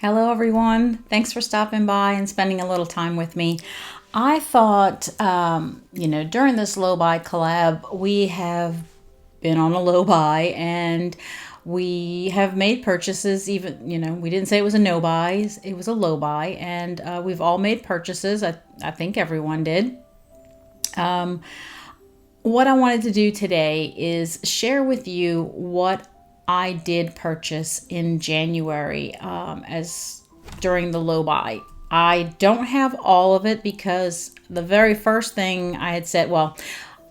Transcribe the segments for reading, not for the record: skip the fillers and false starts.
Hello, everyone. Thanks for stopping by and spending a little time with me. I thought, during this low buy collab, we have been on a low buy and we have made purchases. Even, we didn't say it was a no buy, it was a low buy, and we've all made purchases. I think everyone did. What I wanted to do today is share with you what I did purchase in January as during the low buy. I don't have all of it because the very first thing I had said, well,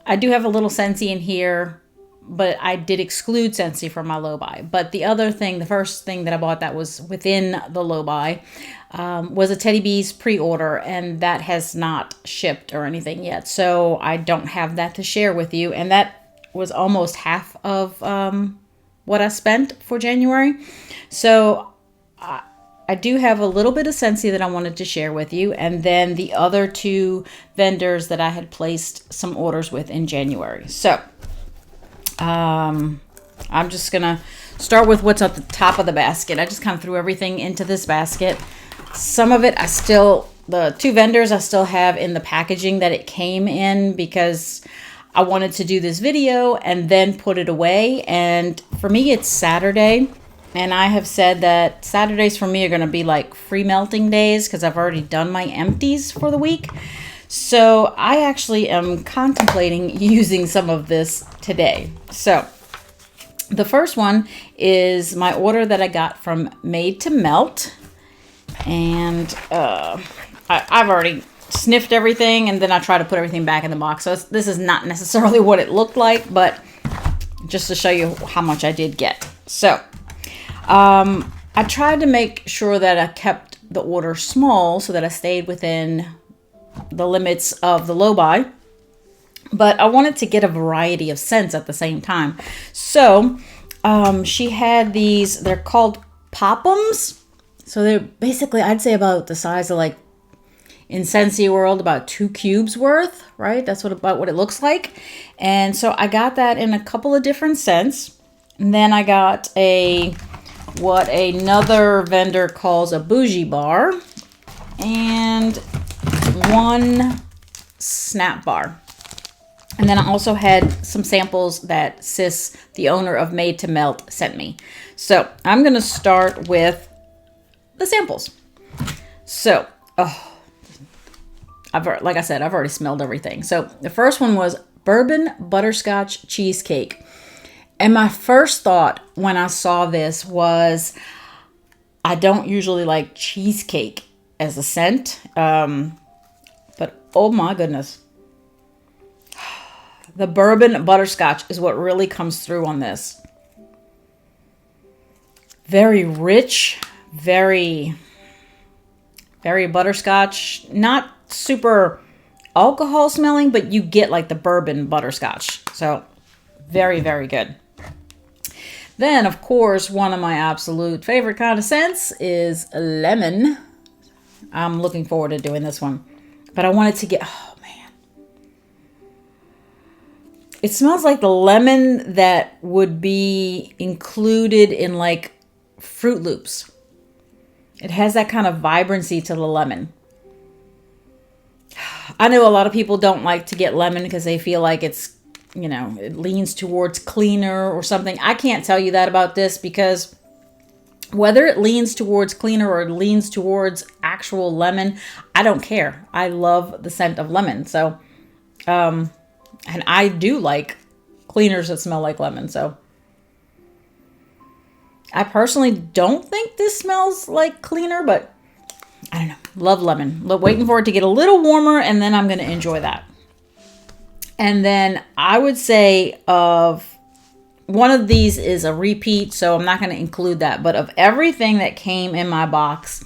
I do have a little Scentsy in here, but I did exclude Scentsy from my low buy. But the first thing that I bought that was within the low buy was a Teddy Bees pre-order, and that has not shipped or anything yet. So I don't have that to share with you. And that was almost half of what I spent for January. So I do have a little bit of Scentsy that I wanted to share with you. And then the other two vendors that I had placed some orders with in January. So I'm just going to start with what's at the top of the basket. I just kind of threw everything into this basket. Some of it the two vendors I still have in the packaging that it came in because I wanted to do this video and then put it away. And for me, it's Saturday. And I have said that Saturdays for me are going to be like free melting days because I've already done my empties for the week. So I actually am contemplating using some of this today. So the first one is my order that I got from Made to Melt. And I've already sniffed everything, and then I try to put everything back in the box. So this is not necessarily what it looked like, but just to show you how much I did get. So I tried to make sure that I kept the order small so that I stayed within the limits of the low buy, but I wanted to get a variety of scents at the same time. So she had these, they're called Pop'ems. So they're basically, I'd say about the size of like, in Scentsy world, about 2 cubes worth, right? That's about what it looks like. And so I got that in a couple of different scents. And then I got what another vendor calls a bougie bar and one snap bar. And then I also had some samples that Sis, the owner of Made to Melt, sent me. So I'm going to start with the samples. So, like I said, I've already smelled everything. So the first one was Bourbon Butterscotch Cheesecake. And my first thought when I saw this was, I don't usually like cheesecake as a scent. But oh my goodness. The Bourbon Butterscotch is what really comes through on this. Very rich, very butterscotch, not super alcohol smelling, but you get like the bourbon butterscotch. So very, very good. Then, of course, one of my absolute favorite kind of scents is lemon. I'm looking forward to doing this one. But I wanted to get, oh man. It smells like the lemon that would be included in like Fruit Loops. It has that kind of vibrancy to the lemon. I know a lot of people don't like to get lemon because they feel like it's, it leans towards cleaner or something. I can't tell you that about this because whether it leans towards cleaner or it leans towards actual lemon, I don't care. I love the scent of lemon. So, and I do like cleaners that smell like lemon. So I personally don't think this smells like cleaner, but I don't know. Love lemon. Waiting for it to get a little warmer, and then I'm going to enjoy that. And then I would say one of these is a repeat, so I'm not going to include that. But of everything that came in my box,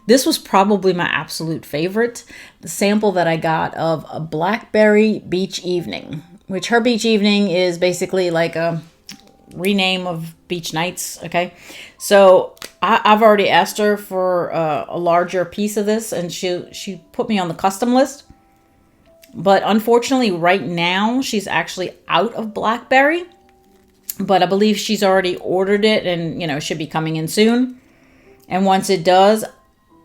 this was probably my absolute favorite. The sample that I got of a Blackberry Beach Evening, which her Beach Evening is basically like a rename of Beach Nights. Okay, so I've already asked her for a larger piece of this, and she put me on the custom list. But unfortunately, right now she's actually out of Blackberry. But I believe she's already ordered it, and it should be coming in soon. And once it does,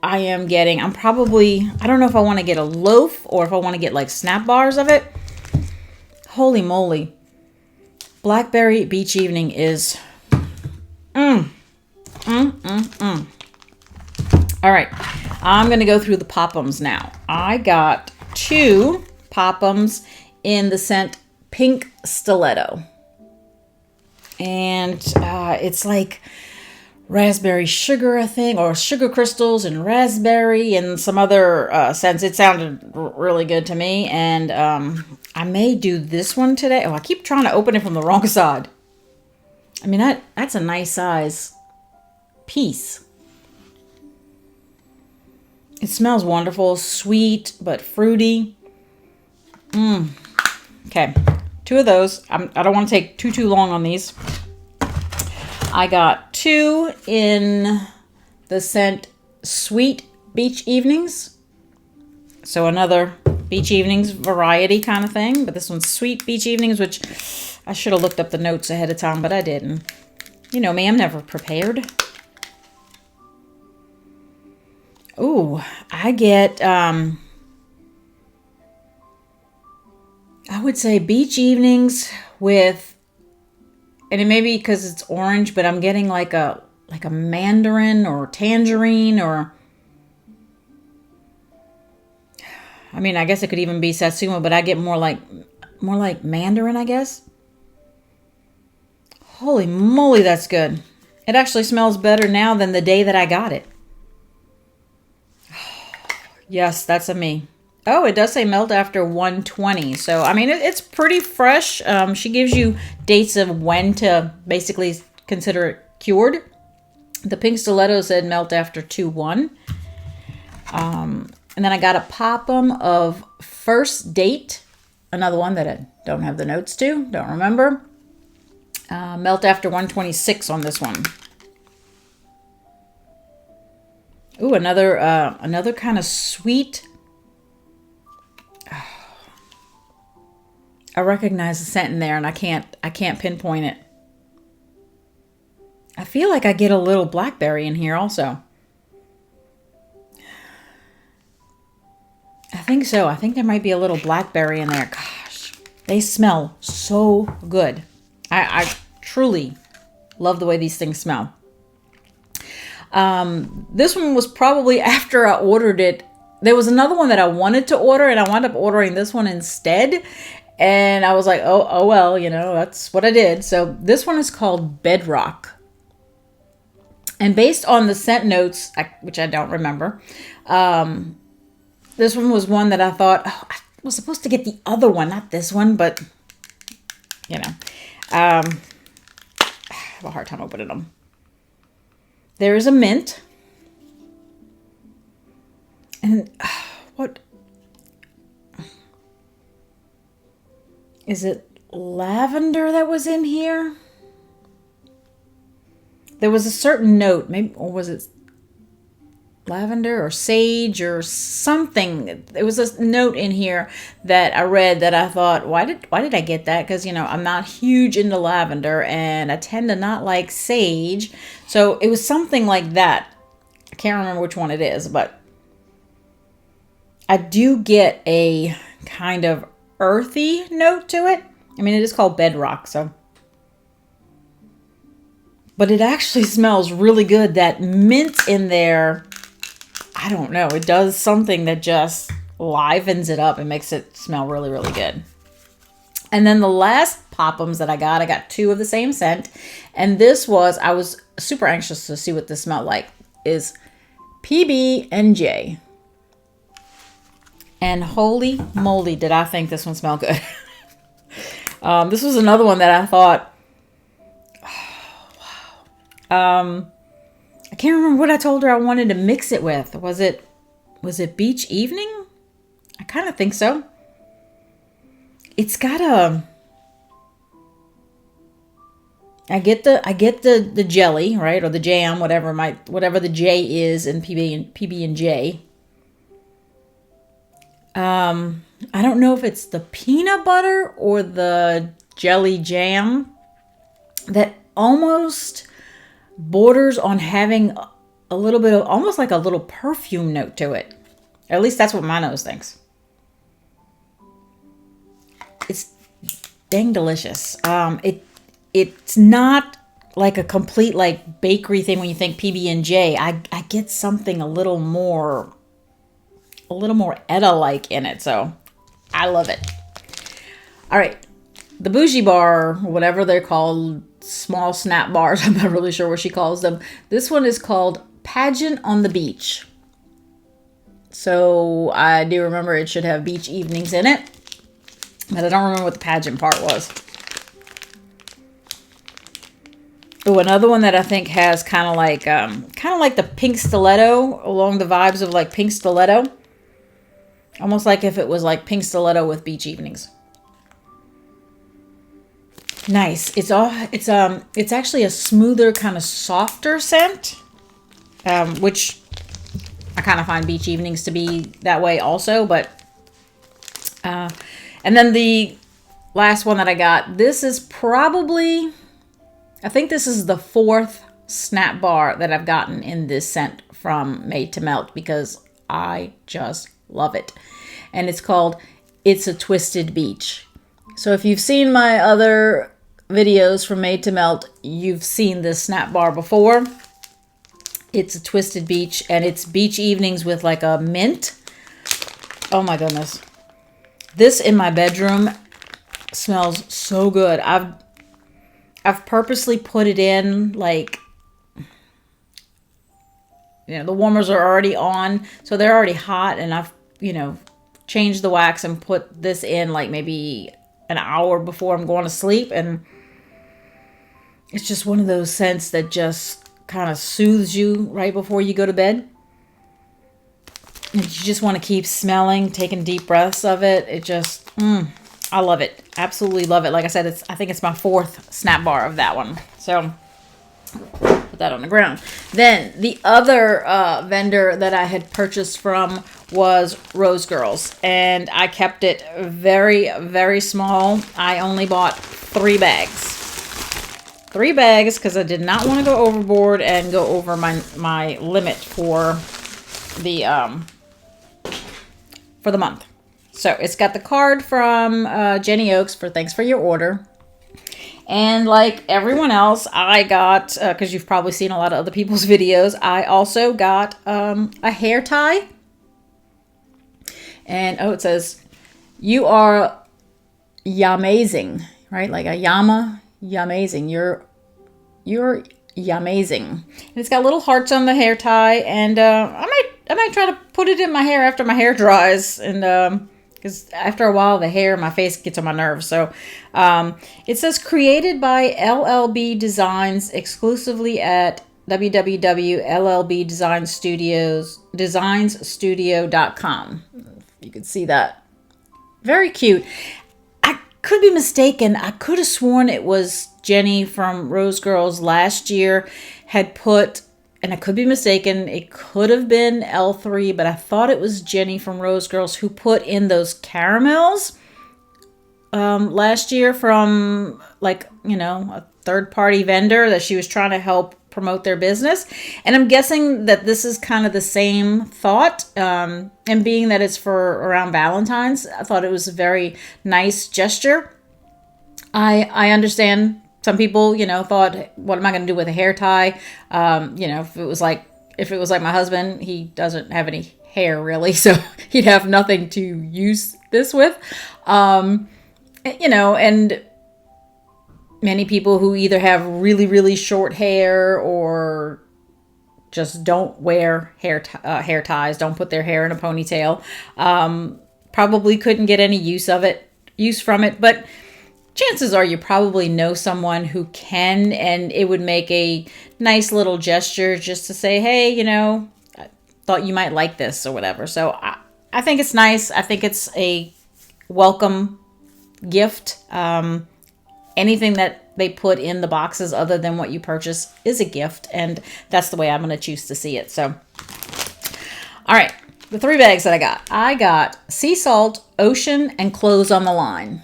I don't know if I want to get a loaf or if I want to get like snap bars of it. Holy moly. Blackberry Beach Evening is All right, I'm going to go through the Pop'ems now. I got 2 Pop'ems in the scent Pink Stiletto. And it's like raspberry sugar, I think, or sugar crystals and raspberry and some other scents. It sounded really good to me. And I may do this one today. Oh, I keep trying to open it from the wrong side. I mean, that's a nice size piece. It smells wonderful, sweet, but fruity. Okay, 2 of those. I don't want to take too long on these. I got 2 in the scent Sweet Beach Evenings. So another Beach Evenings variety kind of thing. But this one's Sweet Beach Evenings, which I should have looked up the notes ahead of time, but I didn't. You know me, I'm never prepared. Ooh, I get, I would say Beach Evenings with, and it may be because it's orange, but I'm getting like a mandarin or tangerine, or, I mean, I guess it could even be satsuma, but I get more like mandarin, I guess. Holy moly, that's good. It actually smells better now than the day that I got it. Yes, that's a me. Oh, it does say melt after 120. So, I mean, it's pretty fresh. She gives you dates of when to basically consider it cured. The Pink Stiletto said melt after 2-1. And then I got a Pop'em of First Date. Another one that I don't have the notes to. Don't remember. Melt after 126 on this one. Ooh, another kind of sweet. I recognize the scent in there, and I can't pinpoint it. I feel like I get a little blackberry in here also. I think so. I think there might be a little blackberry in there. Gosh, they smell so good. I truly love the way these things smell. This one was probably after I ordered it. There was another one that I wanted to order, and I wound up ordering this one instead. And I was like, oh well, you know, that's what I did. So this one is called Bedrock. And based on the scent notes, which I don't remember, this one was one that I thought, I was supposed to get the other one, not this one, but, you know. I have a hard time opening them. There is a mint. And what? Is it lavender that was in here? There was a certain note, maybe, or was it lavender or sage or something? There was a note in here that I read that I thought, why did I get that? Because, you know, I'm not huge into lavender, and I tend to not like sage. So it was something like that. I can't remember which one it is, but I do get a kind of earthy note to it. I mean, it is called Bedrock, so. But it actually smells really good. That mint in there, I don't know. It does something that just livens it up and makes it smell really, really good. And then the last Pop'ems that I got 2 of the same scent. And this was, I was super anxious to see what this smelled like, is PB&J. And holy moly, did I think this one smelled good. This was another one that I thought, I can't remember what I told her I wanted to mix it with. Was it Beach Evening? I kind of think so. It's got I get the jelly, right? Or the jam, whatever the J is in PB&J. I don't know if it's the peanut butter or the jelly jam that almost borders on having a little bit of almost like a little perfume note to it. At least that's what my nose thinks. It's dang delicious. It's not like a complete like bakery thing when you think PB&J. I get something a little more Etta-like in it. So I love it. All right. The bougie bar, whatever they're called, small snap bars. I'm not really sure what she calls them. This one is called Pageant on the Beach. So I do remember it should have beach evenings in it, but I don't remember what the pageant part was. Oh, another one that I think has kind of like the pink stiletto, along the vibes of like pink stiletto. Almost like if it was like pink stiletto with beach evenings. Nice. It's actually a smoother, kind of softer scent, which I kind of find beach evenings to be that way also. But and then the last one that I got, this is probably, I think this is the 4th snap bar that I've gotten in this scent from Made to Melt, because I just love it. And it's called It's a Twisted Beach. So if you've seen my other videos from Made to Melt, you've seen this snap bar before. It's a Twisted Beach, and it's beach evenings with like a mint. Oh my goodness. This in my bedroom smells so good. I've purposely put it in like, the warmers are already on, so they're already hot, and I've, changed the wax and put this in like maybe an hour before I'm going to sleep, and it's just one of those scents that just kind of soothes you right before you go to bed. And you just want to keep smelling, taking deep breaths of it. It just, I love it. Absolutely love it. Like I said, I think it's my 4th snap bar of that one. So put that on the ground. Then the other vendor that I had purchased from was RoseGirls, and I kept it very, very small. I only bought 3 bags. 3 bags because I did not want to go overboard and go over my limit for the month. So it's got the card from Jenny Oaks for thanks for your order. And like everyone else, I got, because you've probably seen a lot of other people's videos, I also got a hair tie. And it says, you are yamazing, right? Like a yamazing. You're yamazing. And it's got little hearts on the hair tie, and I might try to put it in my hair after my hair dries, and because after a while my face gets on my nerves. So it says created by LLB Designs exclusively at www.llbdesignsstudio.com. You can see that. Very cute. I could be mistaken. I could have sworn it was Jenny from RoseGirls last year had put, and I could be mistaken, it could have been L3, but I thought it was Jenny from RoseGirls who put in those caramels last year from like, a third-party vendor that she was trying to help promote their business. And I'm guessing that this is kind of the same thought. And being that it's for around Valentine's, I thought it was a very nice gesture. I understand some people, thought, what am I going to do with a hair tie? If it was like my husband, he doesn't have any hair really, so he'd have nothing to use this with. And many people who either have really, really short hair or just don't wear hair ties, don't put their hair in a ponytail, probably couldn't get any use from it. But chances are you probably know someone who can, and it would make a nice little gesture just to say, hey, I thought you might like this or whatever. So I think it's nice. I think it's a welcome gift. Anything that they put in the boxes other than what you purchase is a gift, and that's the way I'm going to choose to see it. So, all right, the 3 bags that I got sea salt, ocean, and clothes on the line.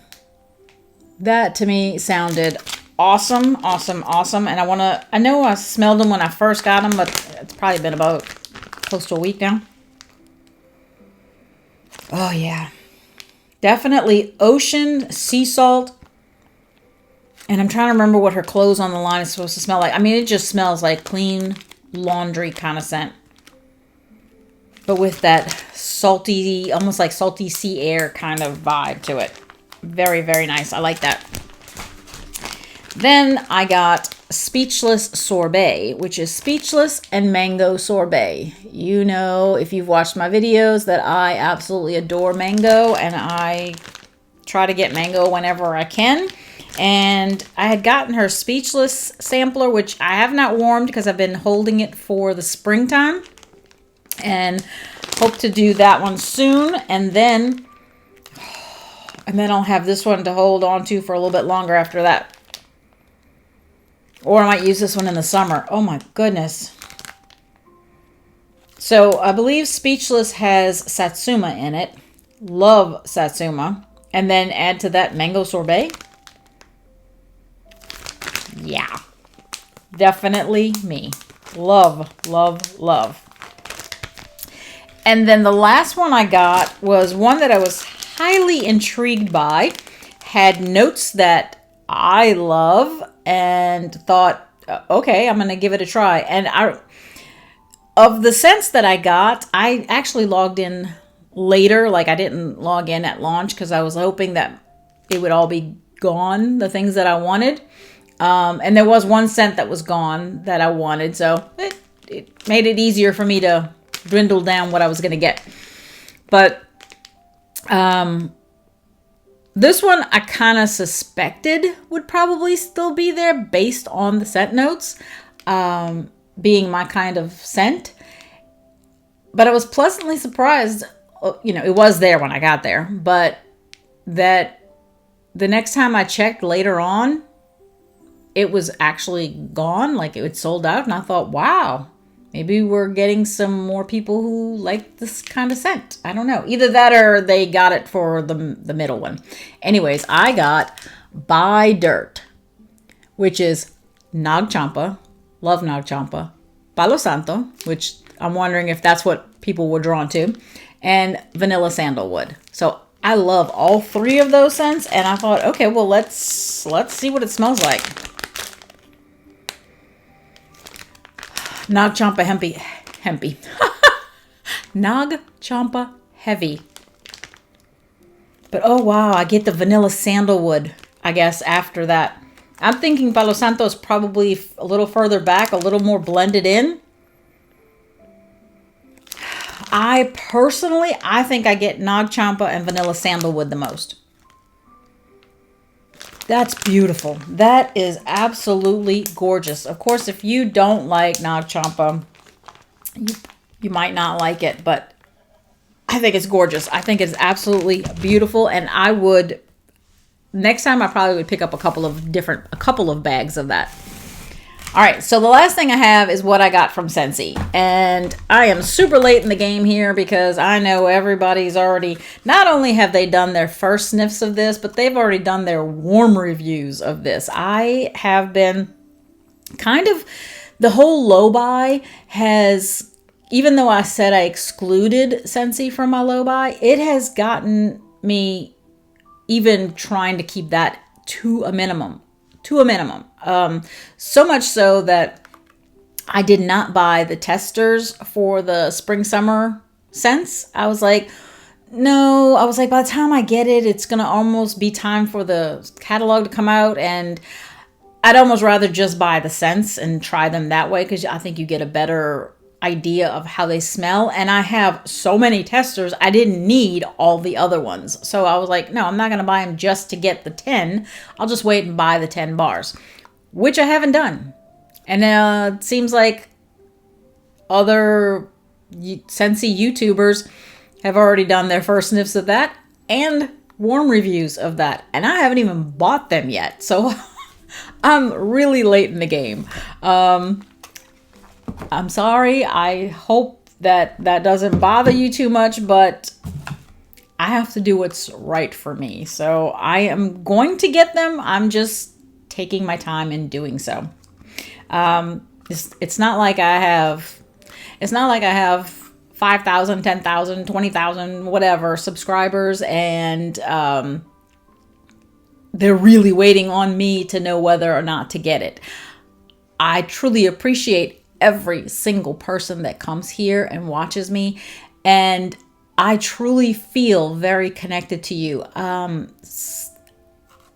That to me sounded awesome, awesome, awesome. And I know I smelled them when I first got them, but it's probably been about close to a week now. Oh yeah. Definitely ocean, sea salt. And I'm trying to remember what her clothes on the line is supposed to smell like. I mean, it just smells like clean laundry kind of scent. But with that salty, almost like salty sea air kind of vibe to it. Very, very nice. I like that. Then I got Speechless Sorbet, which is Speechless and Mango Sorbet. You know, if you've watched my videos, that I absolutely adore mango, and I try to get mango whenever I can. And I had gotten her Speechless sampler, which I have not warmed because I've been holding it for the springtime. And hope to do that one soon. And then I'll have this one to hold on to for a little bit longer after that. Or I might use this one in the summer. Oh my goodness. So I believe Speechless has Satsuma in it. Love Satsuma. And then add to that Mango Sorbet. Yeah. Definitely me. Love, love, love. And then the last one I got was one that I was highly intrigued by. Had notes that I love and thought, okay, I'm going to give it a try. And of the scents that I got, I actually logged in later. Like I didn't log in at launch because I was hoping that it would all be gone, the things that I wanted. And there was one scent that was gone that I wanted. So it made it easier for me to dwindle down what I was going to get. But this one I kind of suspected would probably still be there based on the scent notes, being my kind of scent. But I was pleasantly surprised, you know, it was there when I got there, but that the next time I checked later on, it was actually gone, like it was sold out. And I thought, wow, maybe we're getting some more people who like this kind of scent. I don't know. Either that or they got it for the middle one. Anyways, I got Buy Dirt, which is Nag Champa. Love Nag Champa. Palo Santo, which I'm wondering if that's what people were drawn to. And Vanilla Sandalwood. So I love all three of those scents. And I thought, okay, well, let's see what it smells like. Nag Champa Hempy. Nag Champa Heavy. But oh wow, I get the Vanilla Sandalwood, I guess, after that. I'm thinking Palo Santo is probably a little further back, a little more blended in. I think I get Nag Champa and Vanilla Sandalwood the most. That's beautiful. That is absolutely gorgeous. Of course, if you don't like Nag Champa, you might not like it, but I think it's gorgeous. I think it's absolutely beautiful, and I would, next time I probably would pick up a couple of bags of that. All right, so the last thing I have is what I got from Scentsy. And I am super late in the game here because I know everybody's already, not only have they done their first sniffs of this, but they've already done their warm reviews of this. I have been kind of, the whole low buy has, even though I said I excluded Scentsy from my low buy, it has gotten me even trying to keep that to a minimum. So much so that I did not buy the testers for the spring summer scents. I was like, no, by the time I get it, it's going to almost be time for the catalog to come out. And I'd almost rather just buy the scents and try them that way, because I think you get a better idea of how they smell. And I have so many testers, I didn't need all the other ones. So I was like, no, I'm not going to buy them just to get the 10. I'll just wait and buy the 10 bars, which I haven't done. And it seems like other Scentsy YouTubers have already done their first sniffs of that and warm reviews of that. And I haven't even bought them yet. So I'm really late in the game. I'm sorry. I hope that doesn't bother you too much, but I have to do what's right for me. So I am going to get them. I'm just taking my time in doing so. It's not like I have 5,000, 10,000, 20,000, whatever subscribers, and they're really waiting on me to know whether or not to get it. I truly appreciate every single person that comes here and watches me, and I truly feel very connected to you.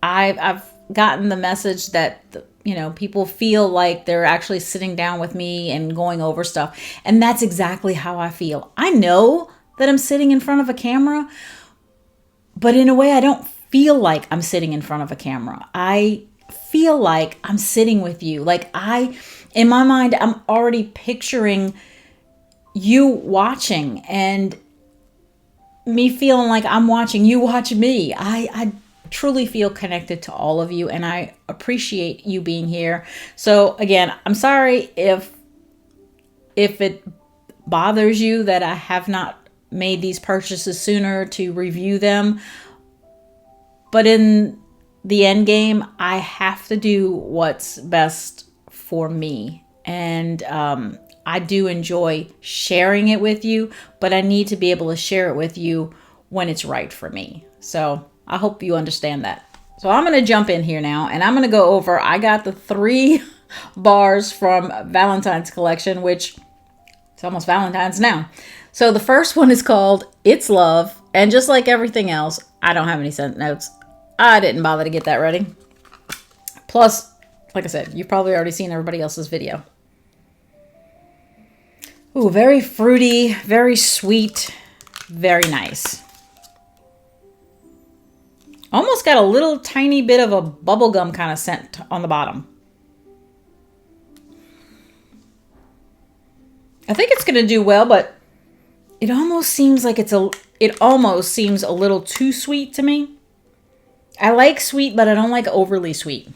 I've gotten the message that, you know, people feel like they're actually sitting down with me and going over stuff. And that's exactly how I feel. I know that I'm sitting in front of a camera, but in a way I don't feel like I'm sitting in front of a camera. I feel like I'm sitting with you. Like in my mind, I'm already picturing you watching and me feeling like I'm watching you watch me. I truly feel connected to all of you, and I appreciate you being here. So again, I'm sorry if it bothers you that I have not made these purchases sooner to review them. But in the end game, I have to do what's best for me. And I do enjoy sharing it with you, but I need to be able to share it with you when it's right for me. So I hope you understand that. So I'm going to jump in here now, and I'm going to go over, I got the 3 bars from Valentine's collection, which it's almost Valentine's now. So the first one is called It's Love. And just like everything else, I don't have any scent notes. I didn't bother to get that ready. Plus, like I said, you've probably already seen everybody else's video. Ooh, very fruity, very sweet, very nice. Almost got a little tiny bit of a bubblegum kind of scent on the bottom. I think it's going to do well, but it almost seems like it almost seems a little too sweet to me. I like sweet, but I don't like overly sweet.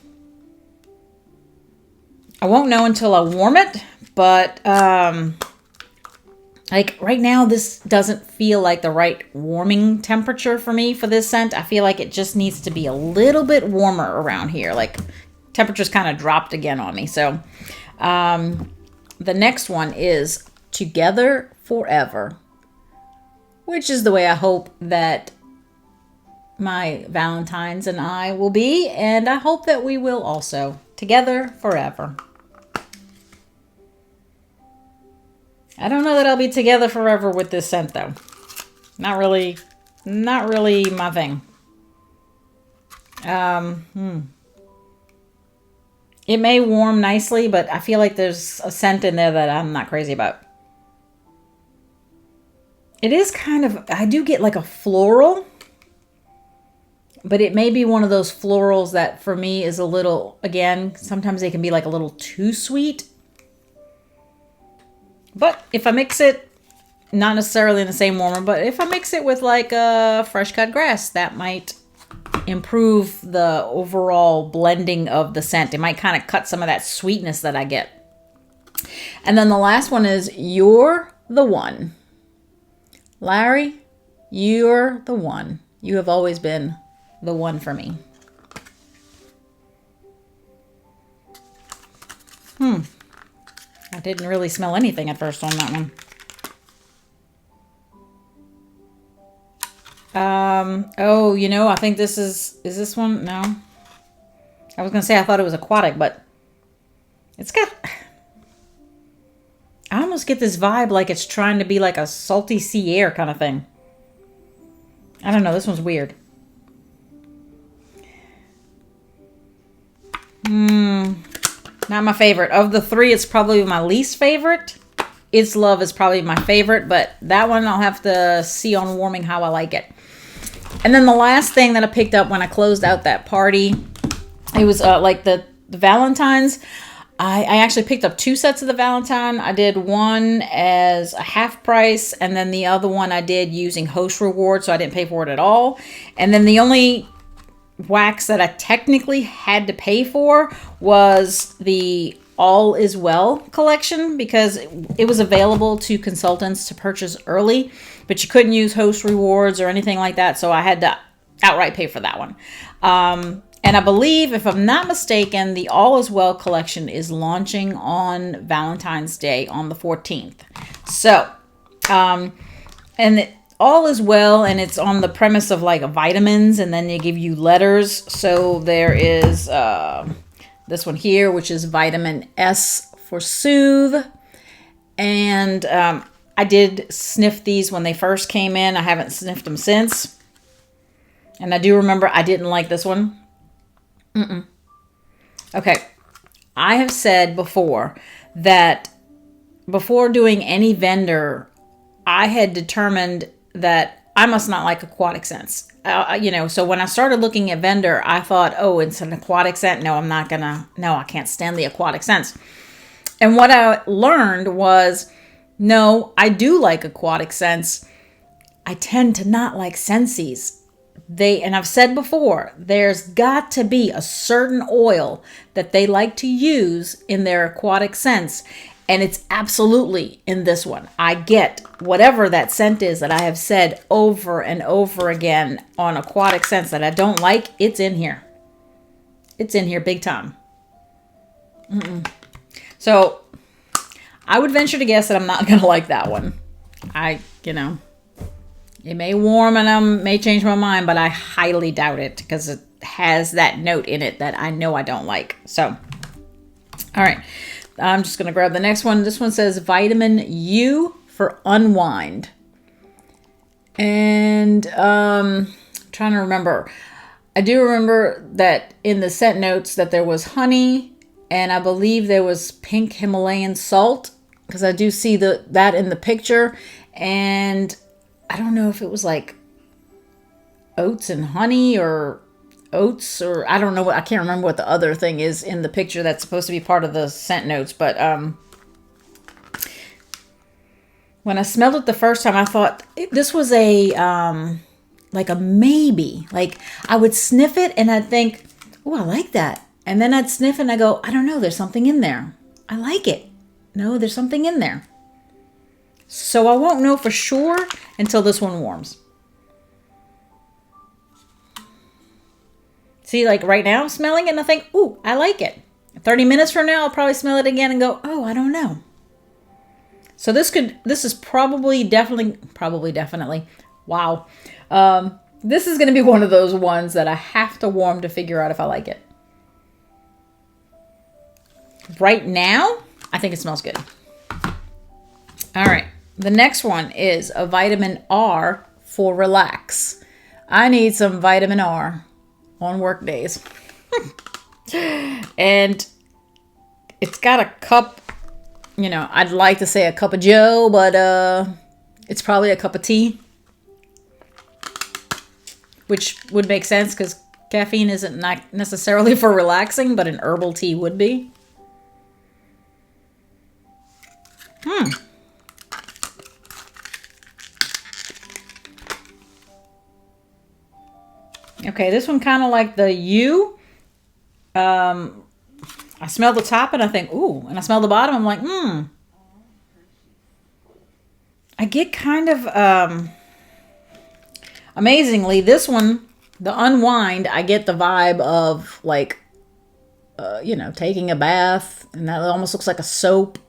I won't know until I warm it, but like right now, this doesn't feel like the right warming temperature for me for this scent. I feel like it just needs to be a little bit warmer around here. Like temperature's kind of dropped again on me. So the next one is Together Forever, which is the way I hope that my Valentine's and I will be. And I hope that we will also. Together Forever. I don't know that I'll be together forever with this scent though. Not really my thing. It may warm nicely, but I feel like there's a scent in there that I'm not crazy about. It is kind of, I do get like a floral, but it may be one of those florals that for me is a little, again, sometimes they can be like a little too sweet. But if I mix it, not necessarily in the same warmer, but if I mix it with like a fresh cut grass, that might improve the overall blending of the scent. It might kind of cut some of that sweetness that I get. And then the last one is You're the One. Larry, you're the one. You have always been the one for me. I didn't really smell anything at first on that one. Oh, you know, I think this is this one? No. I was going to say I thought it was aquatic, but it's got, I almost get this vibe like it's trying to be like a salty sea air kind of thing. I don't know. This one's weird. Not my favorite. Of the 3, it's probably my least favorite. It's Love is probably my favorite, but that one I'll have to see on warming how I like it. And then the last thing that I picked up when I closed out that party, it was like the Valentine's. I actually picked up 2 sets of the Valentine. I did one as a half price, and then the other one I did using host reward, so I didn't pay for it at all. And then the only wax that I technically had to pay for was the All Is Well collection, because it was available to consultants to purchase early, but you couldn't use host rewards or anything like that, so I had to outright pay for that one. And I believe, if I'm not mistaken, the All Is Well collection is launching on Valentine's Day on the 14th. So, and All Is Well, and it's on the premise of like vitamins, and then they give you letters. So there is this one here, which is vitamin S for soothe. And I did sniff these when they first came in. I haven't sniffed them since. And I do remember I didn't like this one. Okay. I have said before that before doing any vendor, I had determined that I must not like aquatic scents. So when I started looking at vendor, I thought, oh, it's an aquatic scent. No, I can't stand the aquatic scents. And what I learned was, no, I do like aquatic scents. I tend to not like Scentsy's. And I've said before, there's got to be a certain oil that they like to use in their aquatic scents. And it's absolutely in this one. I get whatever that scent is that I have said over and over again on aquatic scents that I don't like. It's in here. It's in here big time. So I would venture to guess that I'm not going to like that one. It may warm and I may change my mind, but I highly doubt it because it has that note in it that I know I don't like. So, all right. I'm just going to grab the next one. This one says Vitamin U for Unwind. And trying to remember. I do remember that in the scent notes that there was honey, and I believe there was pink Himalayan salt, because I do see that in the picture. And I don't know if it was like oats and honey or oats, or I don't know I can't remember what the other thing is in the picture that's supposed to be part of the scent notes. But when I smelled it the first time, I thought this was like a maybe. Like I would sniff it and I'd think, oh, I like that. And then I'd sniff and I go, I don't know, there's something in there. I like it. No, there's something in there. So I won't know for sure until this one warms. See, like right now I'm smelling it and I think, ooh, I like it. 30 minutes from now, I'll probably smell it again and go, oh, I don't know. So this is probably definitely, wow. This is going to be one of those ones that I have to warm to figure out if I like it. Right now, I think it smells good. All right. The next one is a vitamin R for relax. I need some vitamin R on work days. And it's got a cup, I'd like to say a cup of joe, but it's probably a cup of tea. Which would make sense because caffeine isn't not necessarily for relaxing, but an herbal tea would be. Okay, this one kind of like the U. I smell the top and I think, ooh. And I smell the bottom, I'm like, I get kind of, amazingly, this one, the Unwind, I get the vibe of like, taking a bath. And that almost looks like a soap,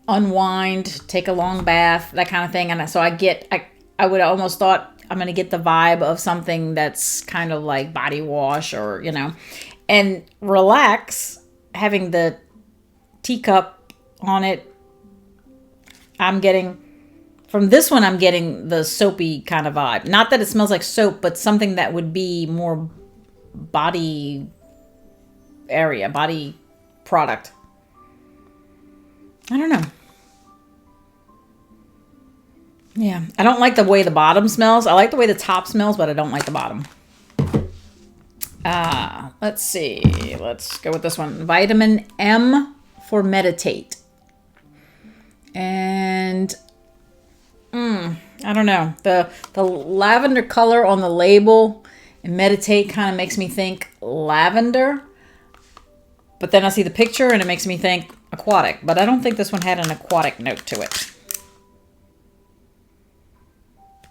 unwind, take a long bath, that kind of thing. And so I would almost thought I'm going to get the vibe of something that's kind of like body wash or, and relax, having the teacup on it. From this one, I'm getting the soapy kind of vibe. Not that it smells like soap, but something that would be more body product. I don't know. Yeah, I don't like the way the bottom smells. I like the way the top smells, but I don't like the bottom. Let's see. Let's go with this one. Vitamin M for meditate. And I don't know. The lavender color on the label and meditate kind of makes me think lavender. But then I see the picture and it makes me think aquatic. But I don't think this one had an aquatic note to it.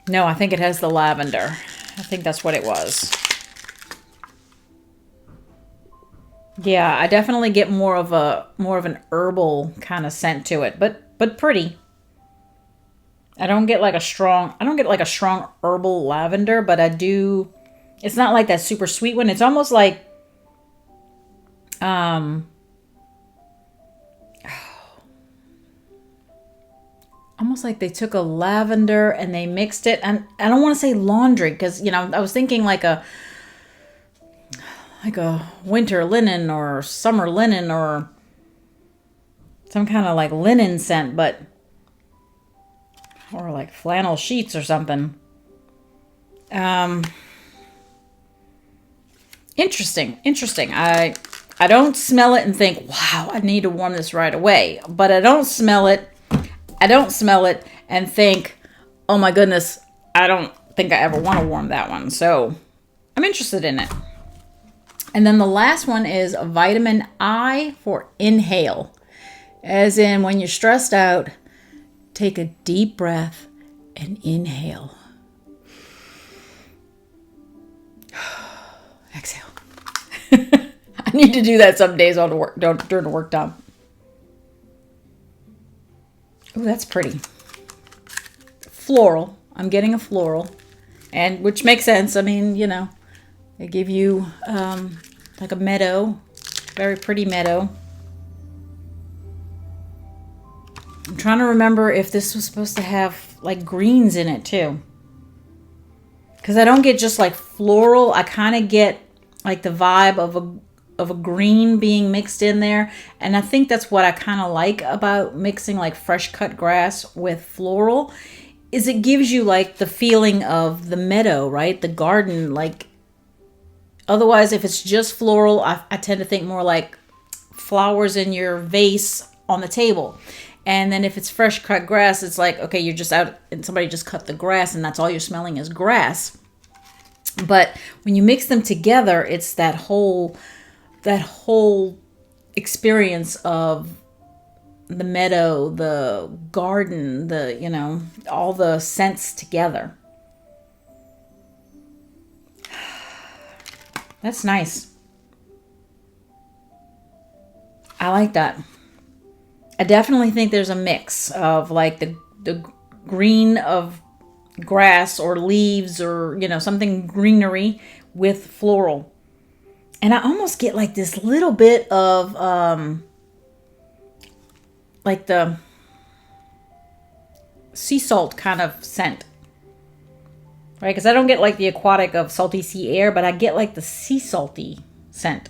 No, I think it has the lavender. I think that's what it was. Yeah, I definitely get more of an herbal kind of scent to it, but pretty. I don't get like a strong herbal lavender, but I do. It's not like that super sweet one. It's almost like um almost like they took a lavender and they mixed it. And I don't want to say laundry because, I was thinking like a winter linen or summer linen or some kind of like linen scent, or like flannel sheets or something. Interesting. I don't smell it and think, wow, I need to warm this right away. But I don't smell it. I don't smell it and think, oh my goodness, I don't think I ever want to warm that one. So I'm interested in it. And then the last one is vitamin I for inhale. As in, when you're stressed out, take a deep breath and inhale. Exhale. I need to do that some days during the work time. Oh, that's pretty. Floral. I'm getting a floral. And which makes sense. I mean, they give you like a meadow. Very pretty meadow. I'm trying to remember if this was supposed to have like greens in it too. Because I don't get just like floral. I kind of get like the vibe of a green being mixed in there. And I think that's what I kind of like about mixing like fresh cut grass with floral, is it gives you like the feeling of the meadow, right? The garden. Like, otherwise, if it's just floral, I tend to think more like flowers in your vase on the table. And then if it's fresh cut grass, it's like, okay, you're just out and somebody just cut the grass and that's all you're smelling is grass. But when you mix them together, it's that whole experience of the meadow, the garden, all the scents together. That's nice. I like that. I definitely think there's a mix of like the green of grass or leaves or, something greenery with floral. And I almost get like this little bit of like the sea salt kind of scent. Right? Because I don't get like the aquatic of salty sea air, but I get like the sea salty scent.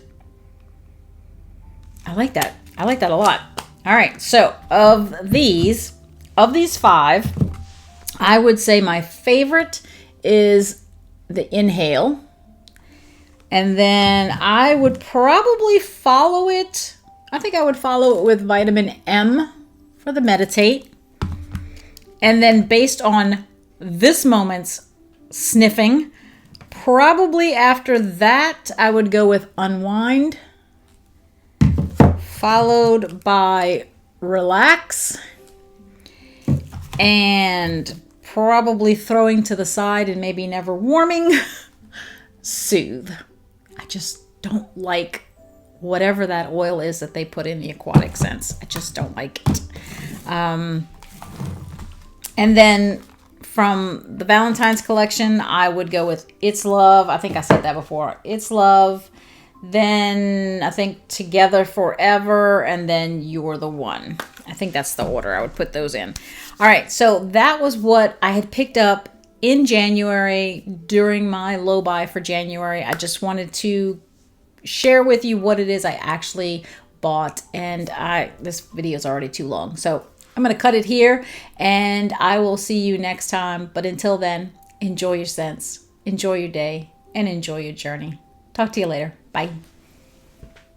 I like that. I like that a lot. All right, so of these 5, I would say my favorite is the inhale. And then I would probably follow it. I think I would follow it with vitamin M for the meditate. And then based on this moment's sniffing, probably after that, I would go with unwind, followed by relax, and probably throwing to the side and maybe never warming, soothe. I just don't like whatever that oil is that they put in the aquatic scents. I just don't like it. And then from the Valentine's collection, I would go with It's Love. I think I said that before. It's Love. Then I think Together Forever, and then You're the One. I think that's the order I would put those in. All right, so that was what I had picked up in January during my low buy for January. I just wanted to share with you what it is I actually bought, and this video is already too long, so I'm going to cut it here, and I will see you next time. But until then, enjoy your scents, enjoy your day, and enjoy your journey. Talk to you later. Bye.